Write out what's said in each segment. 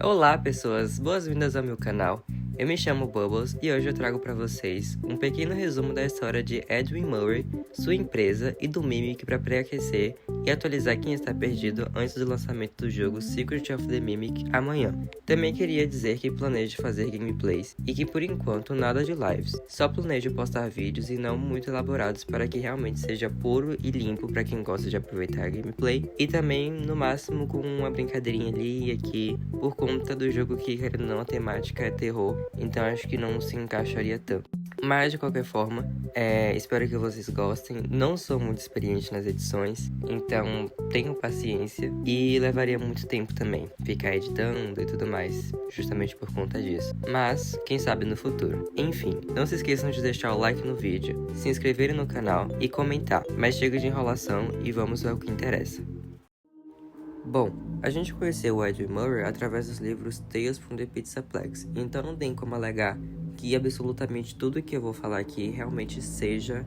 Olá pessoas, boas-vindas ao meu canal. Eu me chamo Bubbles e hoje eu trago para vocês um pequeno resumo da história de Edwin Murray, sua empresa e do Mimic para pré-aquecer e atualizar quem está perdido antes do lançamento do jogo Secret of the Mimic amanhã. Também queria dizer que planejo fazer gameplays e que por enquanto nada de lives, só planejo postar vídeos e não muito elaborados para que realmente seja puro e limpo para quem gosta de aproveitar a gameplay e também no máximo com uma brincadeirinha ali e aqui por conta do jogo que, querendo ou não, a temática é terror, então acho que não se encaixaria tanto. Mas de qualquer forma, espero que vocês gostem. Não sou muito experiente nas edições, então tenham paciência e levaria muito tempo também ficar editando e tudo mais, justamente por conta disso. Mas quem sabe no futuro. Enfim, não se esqueçam de deixar o like no vídeo, se inscreverem no canal e comentar. Mas chega de enrolação e vamos ao que interessa. Bom, a gente conheceu o Edwin Murray através dos livros Tales from the Pizzaplex, então não tem como alegar que absolutamente tudo que eu vou falar aqui realmente seja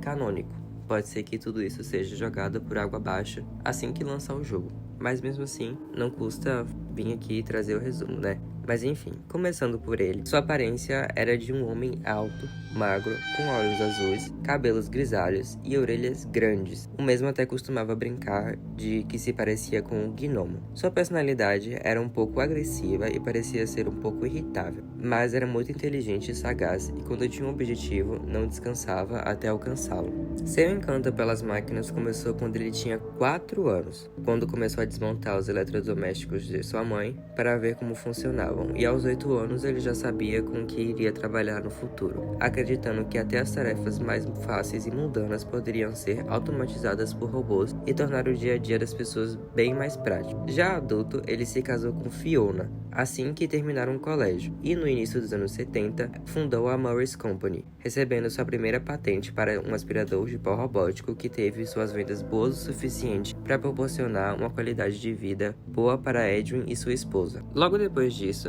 canônico. Pode ser que tudo isso seja jogado por água abaixo assim que lançar o jogo, mas mesmo assim, não custa vir aqui e trazer o resumo, né? Mas enfim, começando por ele. Sua aparência era de um homem alto, magro, com olhos azuis, cabelos grisalhos e orelhas grandes. O mesmo até costumava brincar de que se parecia com um gnomo. Sua personalidade era um pouco agressiva e parecia ser um pouco irritável, mas era muito inteligente e sagaz e quando tinha um objetivo, não descansava até alcançá-lo. Seu encanto pelas máquinas começou quando ele tinha 4 anos, quando começou a desmontar os eletrodomésticos de sua mãe para ver como funcionavam, e aos 8 anos ele já sabia com que iria trabalhar no futuro, acreditando que até as tarefas mais fáceis e mundanas poderiam ser automatizadas por robôs e tornar o dia a dia das pessoas bem mais prático. Já adulto, ele se casou com Fiona, assim que terminaram o colégio, e no início dos anos 70, fundou a Murray's Company, recebendo sua primeira patente para um aspirador de pó robótico que teve suas vendas boas o suficiente para proporcionar uma qualidade de vida boa para Edwin e sua esposa. Logo depois disso,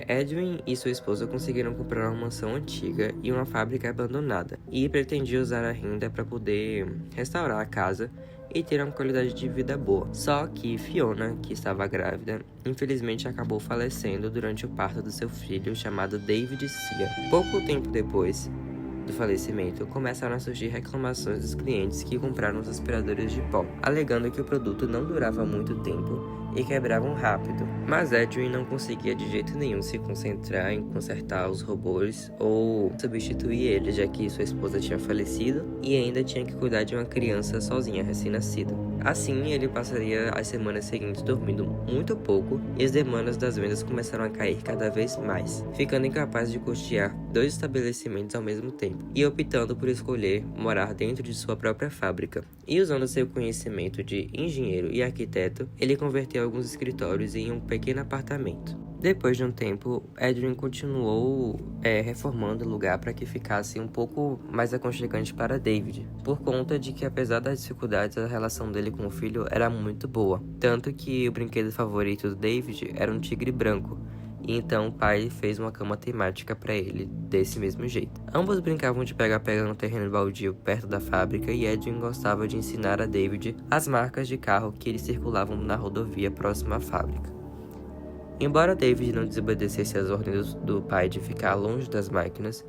Edwin e sua esposa conseguiram comprar uma mansão antiga e uma fábrica abandonada, e pretendiam usar a renda para poder restaurar a casa e ter uma qualidade de vida boa. Só que Fiona, que estava grávida, infelizmente acabou falecendo durante o parto do seu filho chamado David Sia. Pouco tempo depois do falecimento, começaram a surgir reclamações dos clientes que compraram os aspiradores de pó, alegando que o produto não durava muito tempo e quebravam rápido. Mas Edwin não conseguia de jeito nenhum se concentrar em consertar os robôs ou substituir eles, já que sua esposa tinha falecido e ainda tinha que cuidar de uma criança sozinha recém-nascida. Assim, ele passaria as semanas seguintes dormindo muito pouco e as demandas das vendas começaram a cair cada vez mais, ficando incapaz de custear 2 estabelecimentos ao mesmo tempo e optando por escolher morar dentro de sua própria fábrica. E usando seu conhecimento de engenheiro e arquiteto, ele converteu alguns escritórios em um pequeno apartamento. Depois de um tempo, Edwin continuou reformando o lugar para que ficasse um pouco mais aconchegante para David, por conta de que, apesar das dificuldades, a relação dele com o filho era muito boa. Tanto que o brinquedo favorito do David era um tigre branco, e então o pai fez uma cama temática para ele, desse mesmo jeito. Ambos brincavam de pega-pega no terreno baldio perto da fábrica e Edwin gostava de ensinar a David as marcas de carro que eles circulavam na rodovia próxima à fábrica. Embora David não desobedecesse às ordens do pai de ficar longe das máquinas,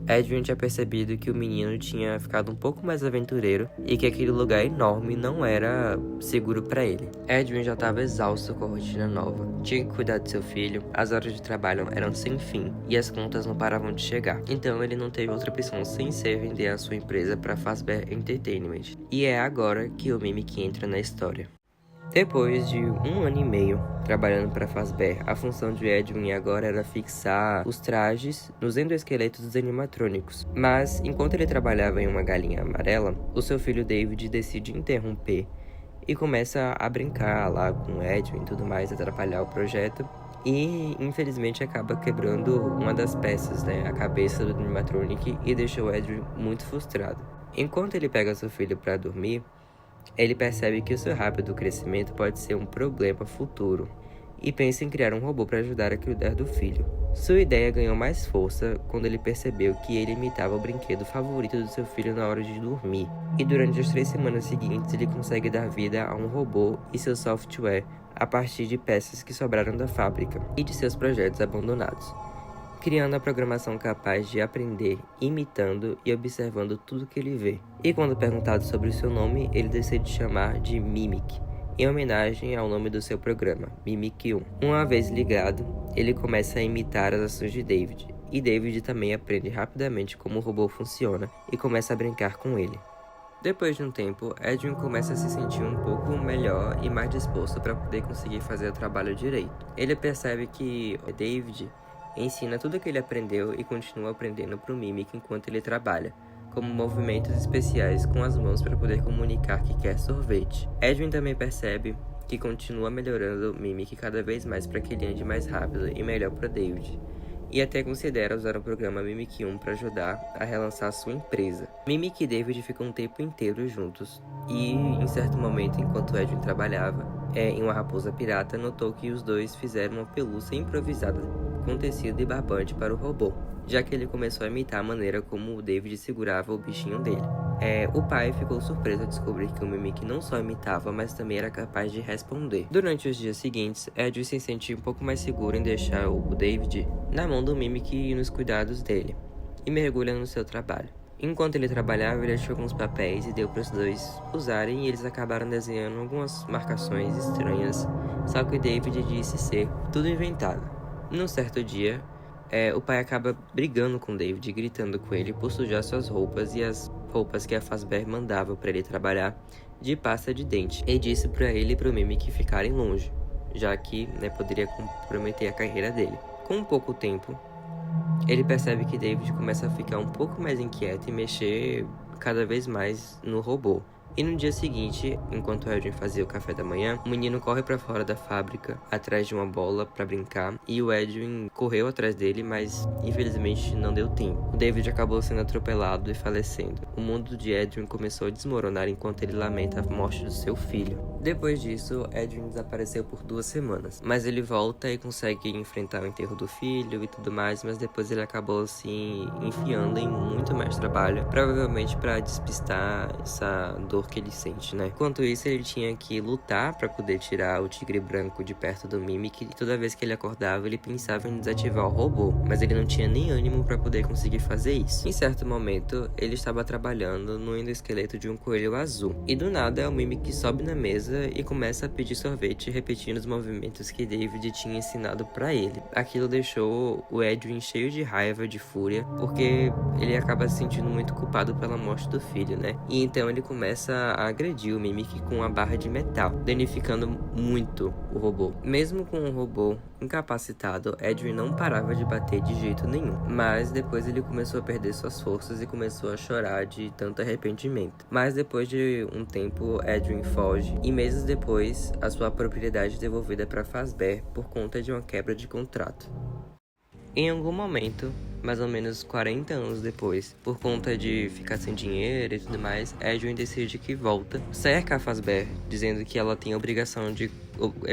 Edwin tinha percebido que o menino tinha ficado um pouco mais aventureiro e que aquele lugar enorme não era seguro para ele. Edwin já estava exausto com a rotina nova, tinha que cuidar de seu filho, as horas de trabalho eram sem fim e as contas não paravam de chegar. Então ele não teve outra opção sem ser vender a sua empresa para Fazbear Entertainment. E é agora que o Mimic entra na história. Depois de 1 ano e meio trabalhando para Fazbear, a função de Edwin agora era fixar os trajes nos endoesqueletos dos animatrônicos. Mas, enquanto ele trabalhava em uma galinha amarela, o seu filho David decide interromper e começa a brincar lá com Edwin e tudo mais, atrapalhar o projeto. E, infelizmente, acaba quebrando uma das peças, a cabeça do animatronic, e deixou Edwin muito frustrado. Enquanto ele pega seu filho para dormir, ele percebe que o seu rápido crescimento pode ser um problema futuro, e pensa em criar um robô para ajudar a cuidar do filho. Sua ideia ganhou mais força quando ele percebeu que ele imitava o brinquedo favorito do seu filho na hora de dormir. E durante as 3 semanas seguintes, ele consegue dar vida a um robô e seu software a partir de peças que sobraram da fábrica e de seus projetos abandonados, criando a programação capaz de aprender, imitando e observando tudo que ele vê. E quando perguntado sobre o seu nome, ele decide chamar de Mimic, em homenagem ao nome do seu programa, Mimic 1. Uma vez ligado, ele começa a imitar as ações de David, e David também aprende rapidamente como o robô funciona e começa a brincar com ele. Depois de um tempo, Edwin começa a se sentir um pouco melhor e mais disposto para poder conseguir fazer o trabalho direito. Ele percebe que David ensina tudo o que ele aprendeu e continua aprendendo para o Mimic enquanto ele trabalha, como movimentos especiais com as mãos para poder comunicar que quer sorvete. Edwin também percebe que continua melhorando o Mimic cada vez mais para que ele ande mais rápido e melhor para David, e até considera usar o programa Mimic 1 para ajudar a relançar sua empresa. Mimic e David ficam um tempo inteiro juntos, e em certo momento, enquanto Edwin trabalhava em uma raposa pirata, notou que os dois fizeram uma pelúcia improvisada com tecido e barbante para o robô, já que ele começou a imitar a maneira como o David segurava o bichinho dele. O pai ficou surpreso ao descobrir que o Mimic não só imitava, mas também era capaz de responder. Durante os dias seguintes, Edwin se sentiu um pouco mais seguro em deixar o David na mão do Mimic e nos cuidados dele, e mergulha no seu trabalho. Enquanto ele trabalhava, ele achou alguns papéis e deu para os dois usarem, e eles acabaram desenhando algumas marcações estranhas, só que o David disse ser tudo inventado. Num certo dia, o pai acaba brigando com David, gritando com ele por sujar suas roupas e as roupas que a Fazbear mandava para ele trabalhar de pasta de dente, e disse para ele e para o Mimic ficarem longe, já que poderia comprometer a carreira dele. Com pouco tempo, ele percebe que David começa a ficar um pouco mais inquieto e mexer cada vez mais no robô. E no dia seguinte, enquanto Edwin fazia o café da manhã, o menino corre para fora da fábrica, atrás de uma bola para brincar, e o Edwin correu atrás dele, mas infelizmente não deu tempo. O David acabou sendo atropelado e falecendo. O mundo de Edwin começou a desmoronar enquanto ele lamenta a morte do seu filho. Depois disso, Edwin desapareceu por 2 semanas, mas ele volta e consegue enfrentar o enterro do filho e tudo mais, mas depois ele acabou se enfiando em muito mais trabalho, provavelmente para despistar essa dor que ele sente, né? Enquanto isso, ele tinha que lutar para poder tirar o tigre branco de perto do Mimic, e toda vez que ele acordava, ele pensava em desativar o robô, mas ele não tinha nem ânimo para poder conseguir fazer isso. Em certo momento, ele estava trabalhando no endoesqueleto de um coelho azul, e do nada, o Mimic sobe na mesa e começa a pedir sorvete, repetindo os movimentos que David tinha ensinado para ele. Aquilo deixou o Edwin cheio de raiva, de fúria, porque ele acaba se sentindo muito culpado pela morte do filho, né? E então ele começa a agredir o Mimic com uma barra de metal, danificando muito o robô. Mesmo com o robô incapacitado, Edwin não parava de bater de jeito nenhum, mas depois ele começou a perder suas forças e começou a chorar de tanto arrependimento. Mas depois de um tempo, Edwin foge, e meses depois, a sua propriedade é devolvida para Fazbear por conta de uma quebra de contrato. Em algum momento, mais ou menos 40 anos depois, por conta de ficar sem dinheiro e tudo mais, Edwin decide que volta, cerca a Fazbear, dizendo que ela tem a obrigação de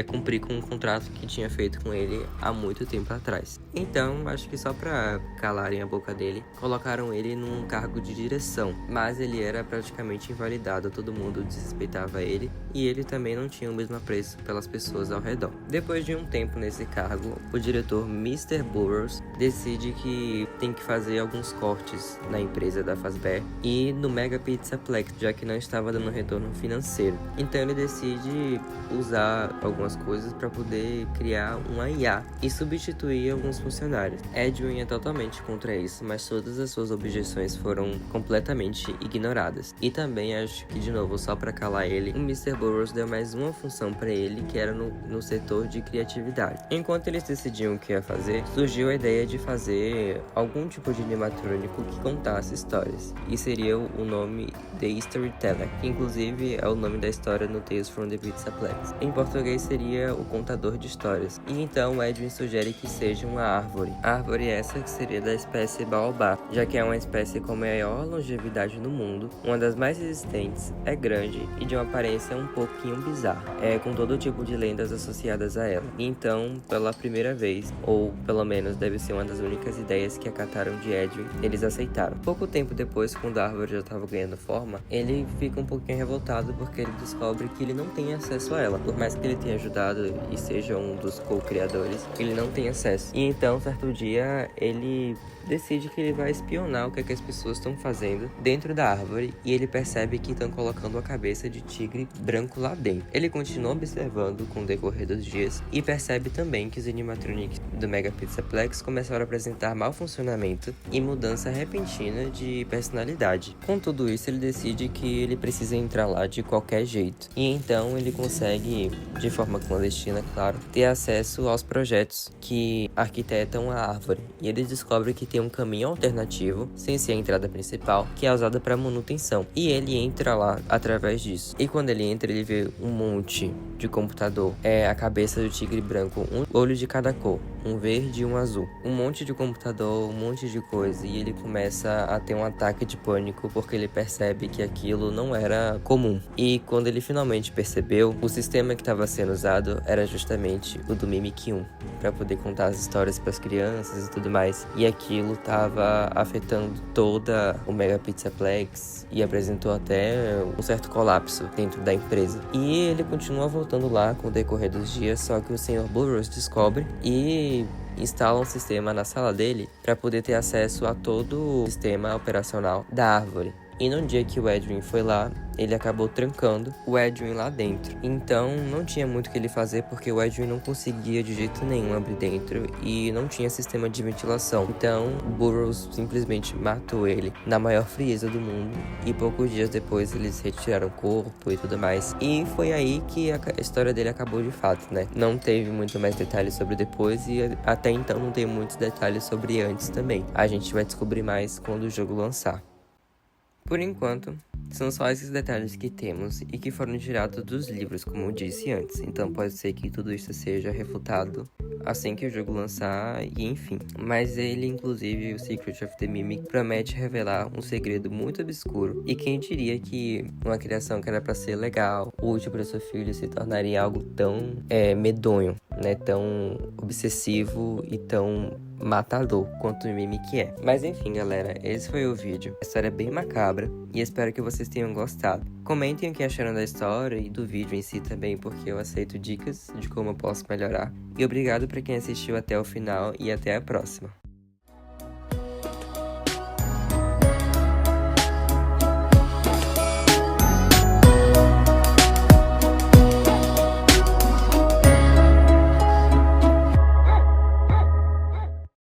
cumprir com um contrato que tinha feito com ele há muito tempo atrás. Então, acho que só pra calarem a boca dele, colocaram ele num cargo de direção, mas ele era praticamente invalidado, todo mundo desrespeitava ele, e ele também não tinha o mesmo apreço pelas pessoas ao redor. Depois de um tempo nesse cargo, o diretor Mr. Burroughs decide que tem que fazer alguns cortes na empresa da Fazbear e no Mega Pizzaplex, já que não estava dando retorno financeiro. Então ele decide usar algumas coisas para poder criar uma IA e substituir alguns funcionários. Edwin é totalmente contra isso, mas todas as suas objeções foram completamente ignoradas. E também acho que, de novo, só para calar ele, o Mr. Burroughs deu mais uma função para ele, que era no setor de criatividade. Enquanto eles decidiam o que ia fazer, surgiu a ideia de fazer algum tipo de animatrônico que contasse histórias, e seria o nome The Storyteller, que inclusive é o nome da história no Tales from the Pizzaplex. Em português seria o contador de histórias. E então Edwin sugere que seja uma árvore. A árvore essa que seria da espécie Baobá, já que é uma espécie com maior longevidade no mundo, uma das mais resistentes, é grande e de uma aparência um pouquinho bizarra, com todo tipo de lendas associadas a ela. E então, pela primeira vez, ou pelo menos deve ser uma das únicas ideias que acataram de Edwin, eles aceitaram. Pouco tempo depois, quando a árvore já estava ganhando forma, ele fica um pouquinho revoltado porque ele descobre que ele não tem acesso a ela. Por mais que ele tenha ajudado e seja um dos co-criadores, ele não tem acesso. E então, certo dia, ele decide que ele vai espionar o que as pessoas estão fazendo dentro da árvore, e ele percebe que estão colocando a cabeça de tigre branco lá dentro. Ele continua observando com o decorrer dos dias e percebe também que os animatronics do Mega Pizzaplex começaram a apresentar mau funcionamento e mudança repentina de personalidade. Com tudo isso, ele decide que ele precisa entrar lá de qualquer jeito, e então ele consegue, de forma clandestina, claro, ter acesso aos projetos que arquitetam a árvore, e ele descobre que tem um caminho alternativo, sem ser a entrada principal, que é usada para manutenção, e ele entra lá através disso. E quando ele entra, ele vê um monte de computador, a cabeça do tigre branco, um olho de cada cor, um verde e um azul, um monte de computador, um monte de coisa, e ele começa a ter um ataque de pânico porque ele percebe que aquilo não era comum. E quando ele finalmente percebeu, o sistema que estava sendo usado era justamente o do Mimic 1, para poder contar as histórias para as crianças e tudo mais, e aquilo estava afetando toda o Mega Pizzaplex e apresentou até um certo colapso dentro da empresa. E ele continua voltando lá com o decorrer dos dias, só que o Sr. Burroughs descobre e instala um sistema na sala dele para poder ter acesso a todo o sistema operacional da árvore. E no dia que o Edwin foi lá, ele acabou trancando o Edwin lá dentro. Então não tinha muito o que ele fazer, porque o Edwin não conseguia de jeito nenhum abrir dentro e não tinha sistema de ventilação. Então Burroughs simplesmente matou ele na maior frieza do mundo, e poucos dias depois eles retiraram o corpo e tudo mais. E foi aí que a história dele acabou de fato, né? Não teve muito mais detalhes sobre depois, e até então não tem muitos detalhes sobre antes também. A gente vai descobrir mais quando o jogo lançar. Por enquanto, são só esses detalhes que temos e que foram tirados dos livros, como eu disse antes. Então pode ser que tudo isso seja refutado assim que o jogo lançar, e enfim. Mas ele, inclusive, o Secret of the Mimic, promete revelar um segredo muito obscuro. E quem diria que uma criação que era pra ser legal, útil para seu filho, se tornaria algo tão medonho, né? Tão obsessivo e tão matador quanto o Mimic é. Mas enfim, galera, esse foi o vídeo. A história é bem macabra e espero que vocês tenham gostado. Comentem o que acharam da história e do vídeo em si também, porque eu aceito dicas de como eu posso melhorar. E obrigado para quem assistiu até o final, e até a próxima.